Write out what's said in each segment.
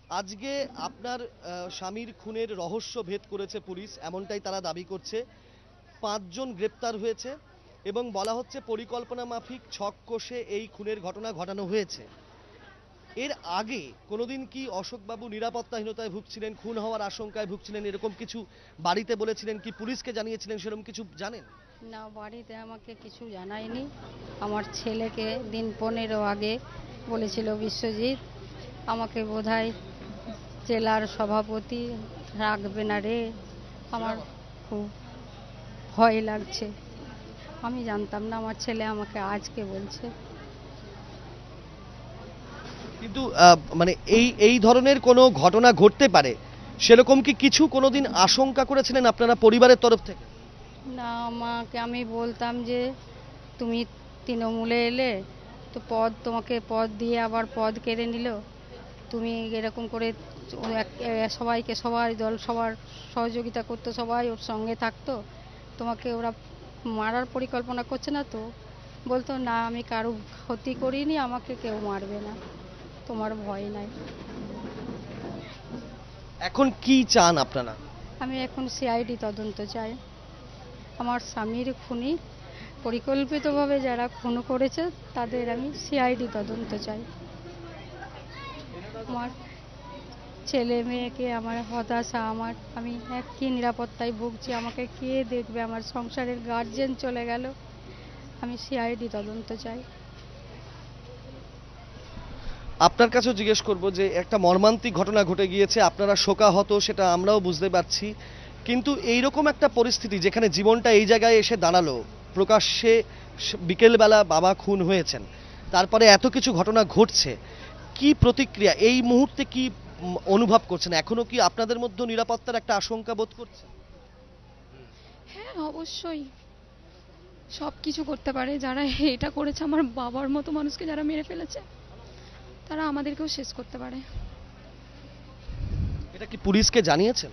আজকে আপনার স্বামীর খুনের রহস্য ভেদ করেছে পুলিশ, এমনটাই তারা দাবি করছে। ৫ জন গ্রেপ্তার হয়েছে এবং বলা হচ্ছে পরিকল্পনা মাফিক ছক কষে এই খুনের ঘটনা ঘটানো হয়েছে। এর আগে কোনোদিন কি অশোকবাবু নিরাপত্তাহীনতায় ভুগছিলেন, খুন হওয়ার আশঙ্কায় ভুগছিলেন, এরকম কিছু বাড়িতে বলেছিলেন কি, পুলিশকে জানিয়েছিলেন, সেরকম কিছু জানেন? না, বাড়িতে আমাকে কিছু জানায়নি। আমার ছেলেকে দিন 15 আগে বলেছিল বিশ্বজিৎ, আমাকে বোধহয় জেলার সভাপতি রাখবে না রে। আমার খুব ভয় লাগছে। আমি জানতাম না, আমার ছেলে আমাকে আজকে বলছে। কিন্তু মানে এই এই ধরনের কোনো ঘটনা ঘটতে পারে সেরকম কি কিছু কোনোদিন আশঙ্কা করেছিলেন আপনারা পরিবারের তরফ থেকে? না, আমাকে আমি বলতাম যে তুমি তৃণমূলে এলে তো তোমাকে পদ দিয়ে আবার পদ কেড়ে নিল। তুমি এরকম করে সবাইকে, সবার দল সবার সহযোগিতা করতো, সবাই ওর সঙ্গে থাকতো, তোমাকে ওরা মারার পরিকল্পনা করছে না তো? বলতো না, আমি কারো ক্ষতি করিনি, আমাকে কেউ মারবে না, তোমার ভয় নাই। এখন কি চান আপনারা? আমি এখন সিআইডি তদন্ত চাই। আমার স্বামীর খুনি পরিকল্পিতভাবে যারা খুন করেছে তাদের আমি সিআইডি তদন্ত চাই। আমার ছেলে মেয়েকে, আমার হতাশা, আমি একই নিরাপত্তায় ভুগছি, আমাকে কে দেখবে? আমার সংসারের গার্জেন চলে গেল। আমি সিআইডি তদন্ত চাই। আপনার কাছেও জিজ্ঞেস করব যে একটা মর্মান্তিক ঘটনা ঘটে গিয়েছে, আপনারা শোকাহত, সেটা আমরাও বুঝতে পারছি, কিন্তু এইরকম একটা পরিস্থিতি যেখানে জীবনটা এই জায়গায় এসে দাঁড়ালো, প্রকাশ্যে বিকেলবেলা বাবা খুন হয়েছেন, তারপরে এত কিছু ঘটনা ঘটছে, কি প্রতিক্রিয়া এই মুহূর্তে, কি অনুভব করছেন? এখনো কি আপনাদের মধ্যে নিরাপত্তার একটা আশঙ্কা বোধ করছেন? হ্যাঁ, অবশ্যই। সব কিছু করতে পারে যারা এটা করেছে, আমার বাবার মতো মানুষকে যারা মেরে ফেলেছে, তারা আমাদেরকেও শেষ করতে পারে। এটা কি পুলিশকে জানিয়েছেন?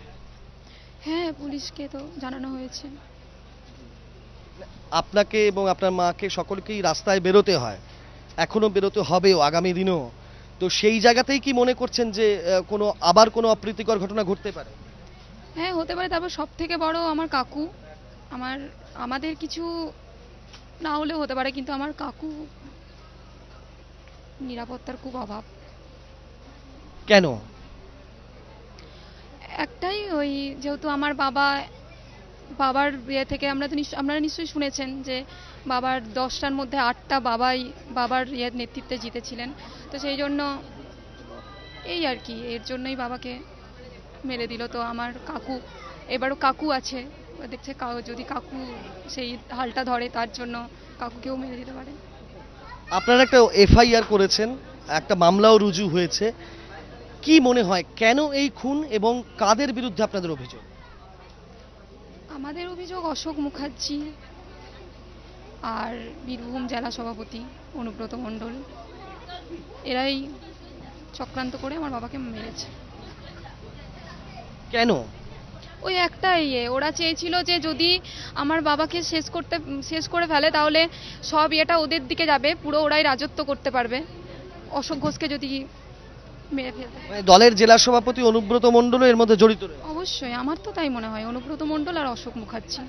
হ্যাঁ, পুলিশকে তো জানানো হয়েছে। আপনাকে এবং আপনার মাকে সকলকেই রাস্তায় বেরোতে হয়, এখনো বেরোতে হবেও আগামী দিনেও, তো সেই জায়গাতেই কি মনে করছেন যে কোনো আবার কোনো অপ্রীতিকর ঘটনা ঘটতে পারে? হ্যাঁ, হতে পারে। তারপর সব থেকে বড় আমার কাকু। আমার আমাদের কিছু না হলেও হতে পারে, কিন্তু আমার কাকু নিরাপত্তার খুব অভাব। কেন? একটাই, ওই যেহেতু আমার বাবার ইয়ে থেকে আপনারা নিশ্চয়ই শুনেছেন যে বাবার 10টার মধ্যে 8টা বাবার ইয়ের নেতৃত্বে জিতেছিলেন। তো সেই জন্য এই আর কি, এর জন্যই বাবাকে মেরে দিল। তো আমার কাকু, এবারও কাকু আছে, দেখছে যদি কাকু সেই হালটা ধরে, তার জন্য কাকুকেও মেরে দিতে পারে। আপনারা একটা এফআইআর করেছেন, একটা মামলাও রুজু হয়েছে, কি মনে হয় কেন এই খুন এবং কাদের বিরুদ্ধে আপনাদের অভিযোগ? আমাদের অভিযোগ অশোক মুখার্জি আর বীরভূম জেলা সভাপতি অনুব্রত মণ্ডল, এরাই চক্রান্ত করে আমার বাবাকে মেরেছে। কেন? ওই একটাই ওরা চেয়েছিল যে যদি আমার বাবাকে শেষ করে ফেলে, তাহলে সব এটা ওদের দিকে যাবে, পুরো ওরাই রাজত্ব করতে পারবে, অশোক ঘোষকে যদি মেরে ফেলতে। মানে দলের জেলা সভাপতি অনুব্রত মণ্ডল এর মধ্যে জড়িত রয়েছে? অবশ্যই, আমার তো তাই মনে হয়, অনুব্রত মণ্ডল আর অশোক মুখার্জি।